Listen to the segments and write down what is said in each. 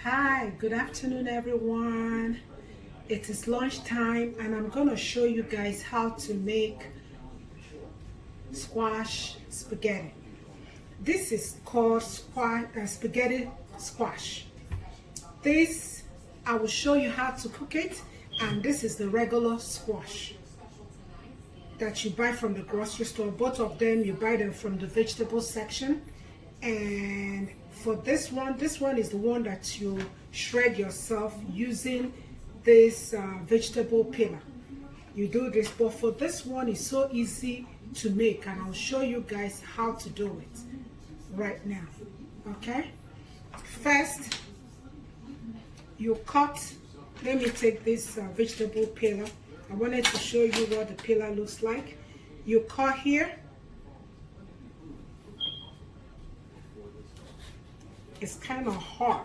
Hi, good afternoon everyone. It is lunchtime and I'm going to show you guys how to make squash spaghetti. This is called spaghetti squash. This, I will show you how to cook it, and this is the regular squash that you buy from the grocery store. Both of them, you buy them from the vegetable section. And for this one is the one that you shred yourself using this vegetable peeler. You do this, but for this one, it's so easy to make, and I'll show you guys how to do it right now. Okay, first you cut. Let me take this vegetable peeler. I wanted to show you what the peeler looks like. You cut here. It's kind of hard.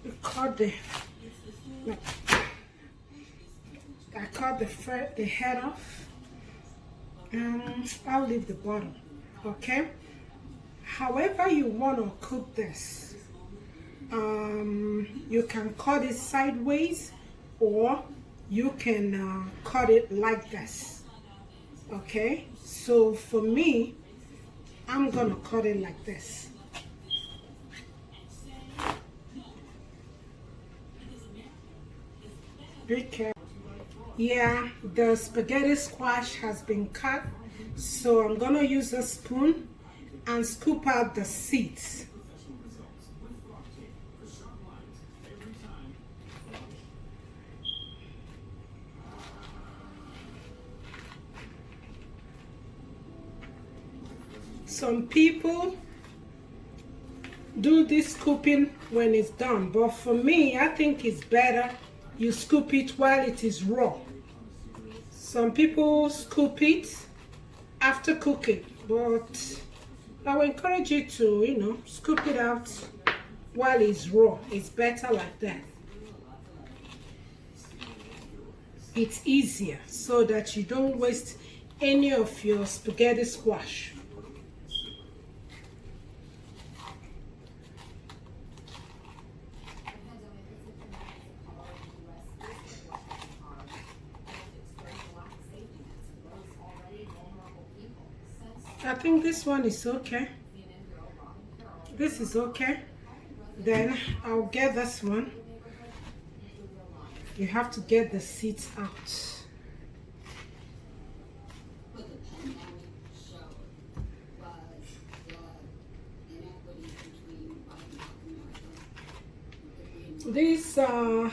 You cut I cut the head off, and I'll leave the bottom. Okay. However you want to cook this, you can cut it sideways, or you can cut it like this. Okay, so for me, I'm gonna cut it like this. Be careful. Yeah, the spaghetti squash has been cut, so I'm gonna use a spoon and scoop out the seeds. Some people do this scooping when it's done, but for me, I think it's better you scoop it while it is raw. Some people scoop it after cooking, but I will encourage you to, scoop it out while it's raw. It's better like that. It's easier so that you don't waste any of your spaghetti squash. I think this one is okay. This is okay. Then I'll get this one. You have to get the seeds out. This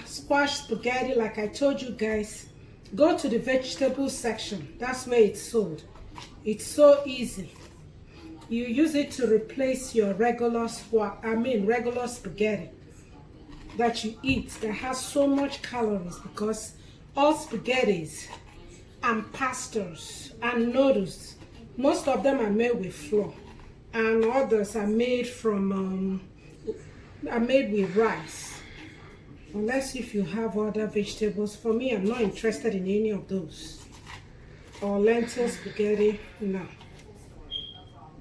squash spaghetti, like I told you guys, go to the vegetable section. That's where it's sold. It's so easy. You use it to replace your regular spaghetti that you eat that has so much calories, because all spaghettis and pastas and noodles, most of them are made with flour, and others are made from with rice, unless if you have other vegetables. For me, I'm not interested in any of those. Or lentil spaghetti, no.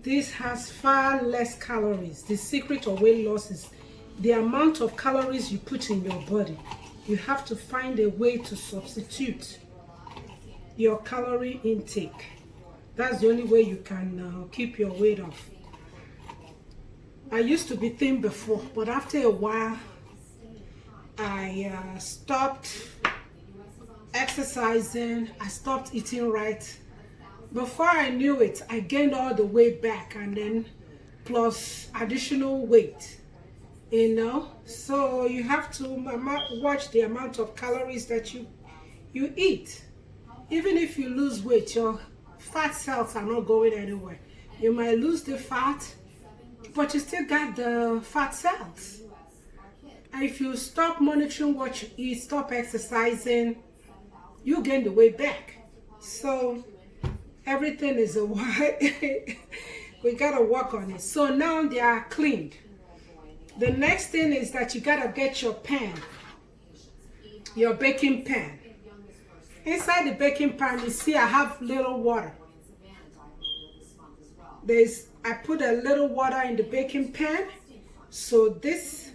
This has far less calories. The secret of weight loss is the amount of calories you put in your body. You have to find a way to substitute your calorie intake. That's the only way you can keep your weight off. I used to be thin before, but after a while, I stopped exercising. I stopped eating right. Before I knew it, I gained all the weight back, and then plus additional weight, so you have to watch the amount of calories that you eat. Even if you lose weight, your fat cells are not going anywhere. You might lose the fat, but you still got the fat cells. And if you stop monitoring what you eat, stop exercising, you gain the weight back. So everything is a while. We gotta work on it. So now they are cleaned. The next thing is that you gotta get your pan, your baking pan. Inside the baking pan, you see I have little water. I put a little water in the baking pan. So this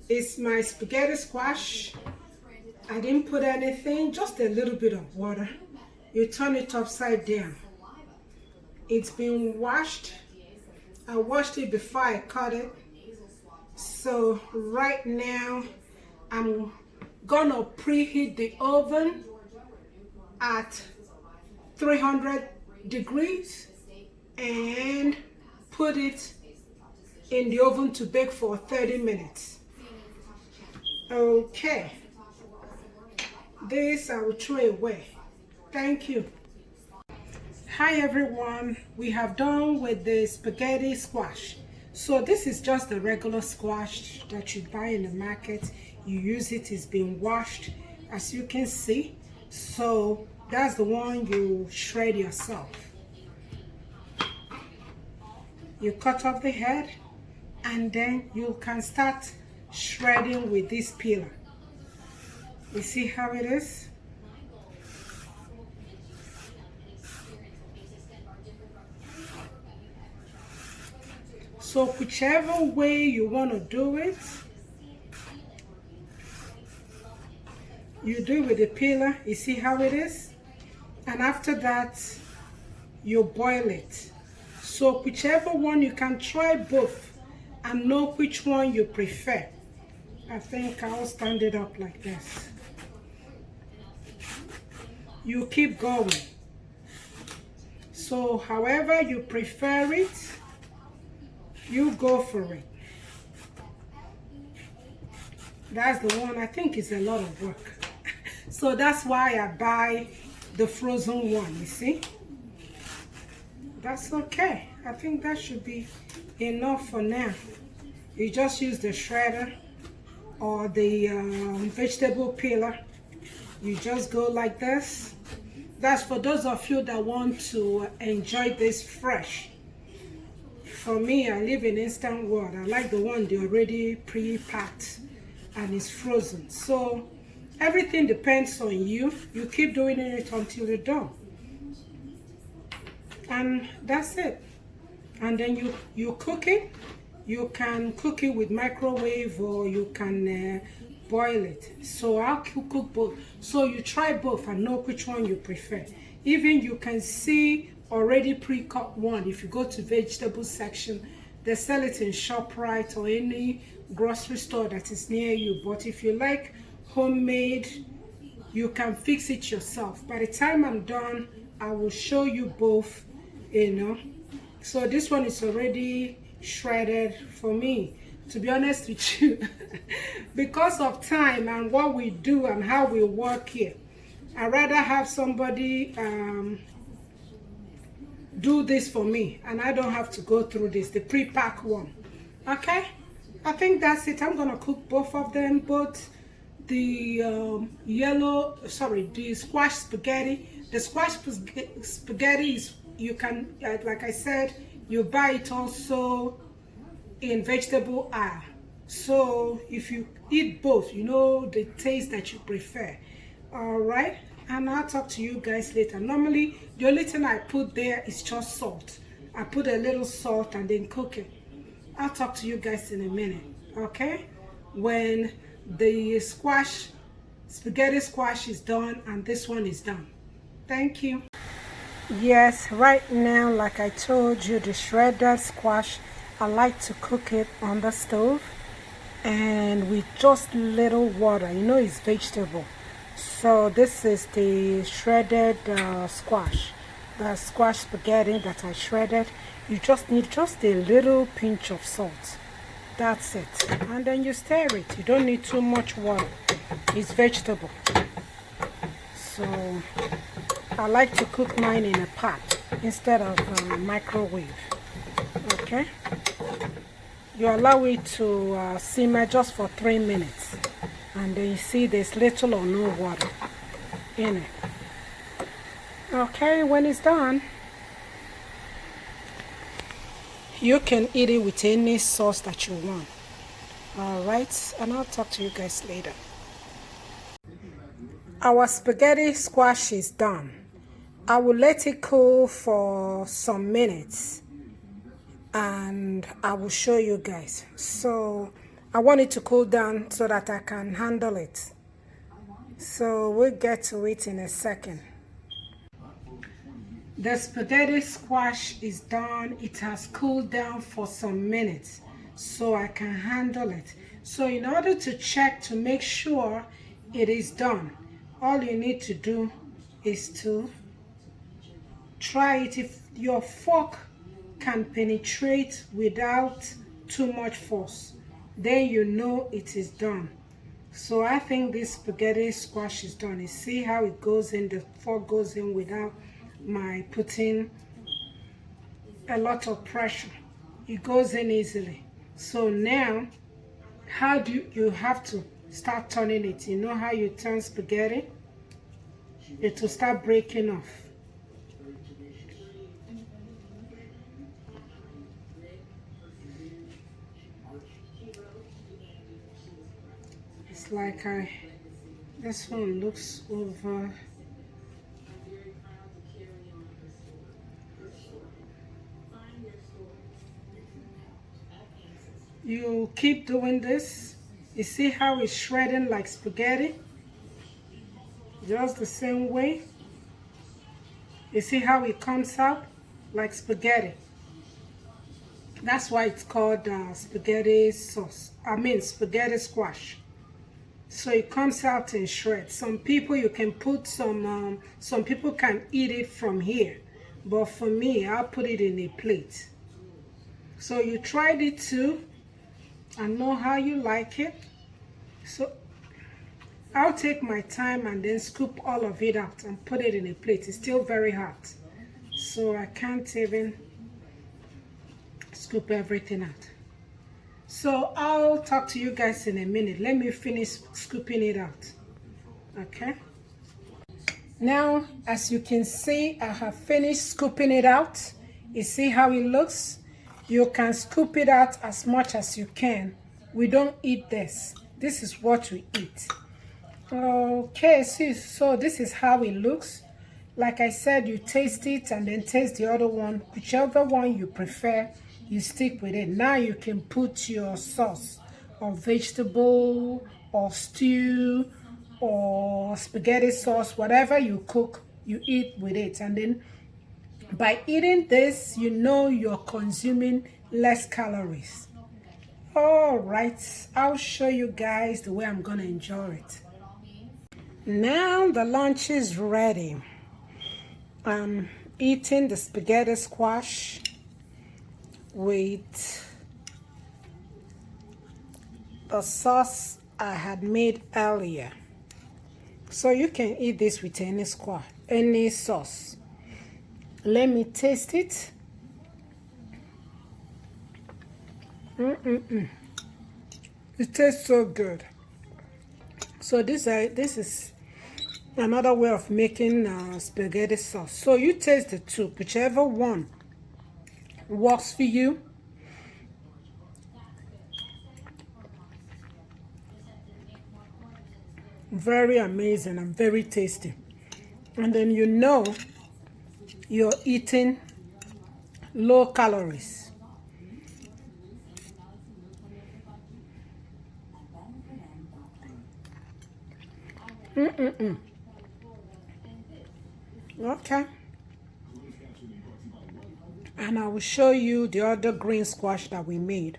is my spaghetti squash. I didn't put anything, just a little bit of water. You turn it upside down. It's been washed. I washed it before I cut it. So right now I'm gonna preheat the oven at 300 degrees and put it in the oven to bake for 30 minutes. Okay, this I will throw away. Thank you. Hi everyone, we have done with the spaghetti squash. So this is just the regular squash that you buy in the market. You use it, it's been washed, as you can see. So that's the one you shred yourself. You cut off the head and then you can start shredding with this peeler. You see how it is? So whichever way you want to do it, you do it with the peeler. You see how it is? And after that, you boil it. So whichever one, you can try both and know which one you prefer. I think I'll stand it up like this. You keep going. So however you prefer it, you go for it. That's the one. I think it's a lot of work. So that's why I buy the frozen one, you see? That's okay. I think that should be enough for now. You just use the shredder or the vegetable peeler. You just go like this. That's for those of you that want to enjoy this fresh. For me, I live in instant world. I like the one they already pre-packed and it's frozen. So everything depends on you. You keep doing it until you're done. And that's it. And then you cook it. You can cook it with microwave or you can boil it. So I'll cook both. So you try both and know which one you prefer. Even you can see already pre-cut one. If you go to vegetable section, they sell it in ShopRite or any grocery store that is near you. But if you like homemade, you can fix it yourself. By the time I'm done, I will show you both, you know. So this one is already shredded for me, to be honest with you. Because of time and what we do and how we work here, I'd rather have somebody do this for me and I don't have to go through this, the pre-pack one. Okay, I think that's it. I'm gonna cook both of them, both the the squash spaghetti. The squash spaghetti is, you can, like I said, you buy it also in vegetable aisle. So if you eat both, you know the taste that you prefer. All right, and I'll talk to you guys later. Normally the only thing I put there is just salt. I put a little salt and then cook it. I'll talk to you guys in a minute, okay, when the spaghetti squash is done and this one is done. Thank you. Yes, right now, like I told you, the shredded squash, I like to cook it on the stove and with just little water. You know, it's vegetable. So this is the shredded squash, the squash spaghetti that I shredded. You just need just a little pinch of salt. That's it. And then you stir it. You don't need too much water. It's vegetable. So I like to cook mine in a pot instead of microwave. Okay. You allow it to simmer just for 3 minutes. And then you see there's little or no water in it. Okay, when it's done, you can eat it with any sauce that you want. Alright, and I'll talk to you guys later. Our spaghetti squash is done. I will let it cool for some minutes. and I will show you guys. So I want it to cool down so that I can handle it. So we'll get to it in a second. The spaghetti squash is done. It has cooled down for some minutes so I can handle it. So in order to check to make sure it is done, all you need to do is to try it. If your fork can penetrate without too much force, then you know it is done. So I think this spaghetti squash is done. You see how it goes in, the fork goes in without my putting a lot of pressure. It goes in easily. So now, how do you have to start turning it? You know how you turn spaghetti? It will start breaking off. It's like this one looks over. You keep doing this. You see how it's shredding like spaghetti? Just the same way. You see how it comes out like spaghetti? That's why it's called spaghetti sauce. I mean spaghetti squash. So it comes out in shreds. Some people you can put some people can eat it from here. But for me, I'll put it in a plate. So you tried it too. I know how you like it. So I'll take my time and then scoop all of it out and put it in a plate. It's still very hot, so I can't even scoop everything out. So I'll talk to you guys in a minute. Let me finish scooping it out. Okay. Now, as you can see, I have finished scooping it out. You see how it looks? You can scoop it out as much as you can. We don't eat this. This is what we eat. Okay, see, so this is how it looks. Like I said, you taste it and then taste the other one. Whichever one you prefer, you stick with it. Now you can put your sauce or vegetable or stew or spaghetti sauce, whatever you cook, you eat with it. And then by eating this, you know you're consuming less calories. All right, I'll show you guys the way I'm gonna enjoy it. Now the lunch is ready. I'm eating the spaghetti squash with the sauce I had made earlier. So you can eat this with any sauce. Let me taste it. It tastes so good. So this is another way of making spaghetti sauce. So you taste the two, whichever one works for you. Very amazing and very tasty. And then you know you're eating low calories. Okay. And I will show you the other green squash that we made,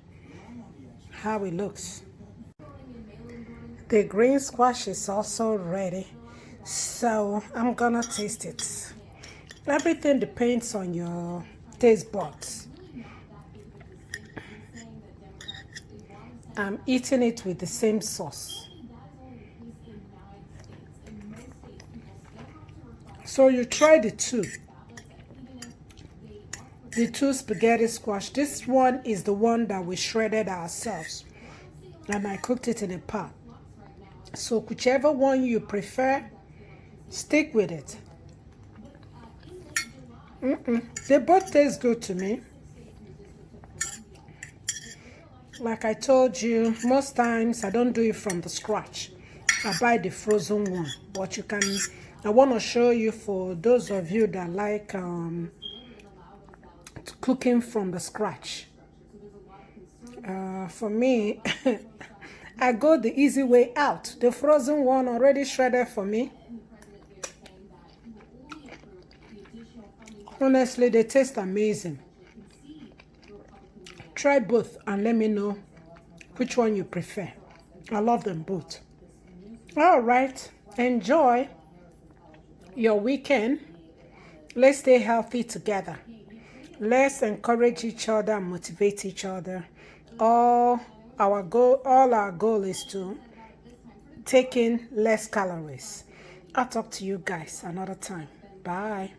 how it looks. The green squash is also ready, so I'm gonna taste it. Everything depends on your taste buds. I'm eating it with the same sauce. So you try the two spaghetti squash. This one is the one that we shredded ourselves, and I cooked it in a pot. So whichever one you prefer, stick with it. They both taste good to me. Like I told you, most times I don't do it from the scratch. I buy the frozen one, but you can. I want to show you, for those of you that like cooking from the scratch. For me, I go the easy way out. The frozen one already shredded for me. Honestly, they taste amazing. Try both and let me know which one you prefer. I love them both. All right, enjoy your weekend. Let's stay healthy together. Let's encourage each other and motivate each other. All our goal is to take in less calories. I'll talk to you guys another time. Bye.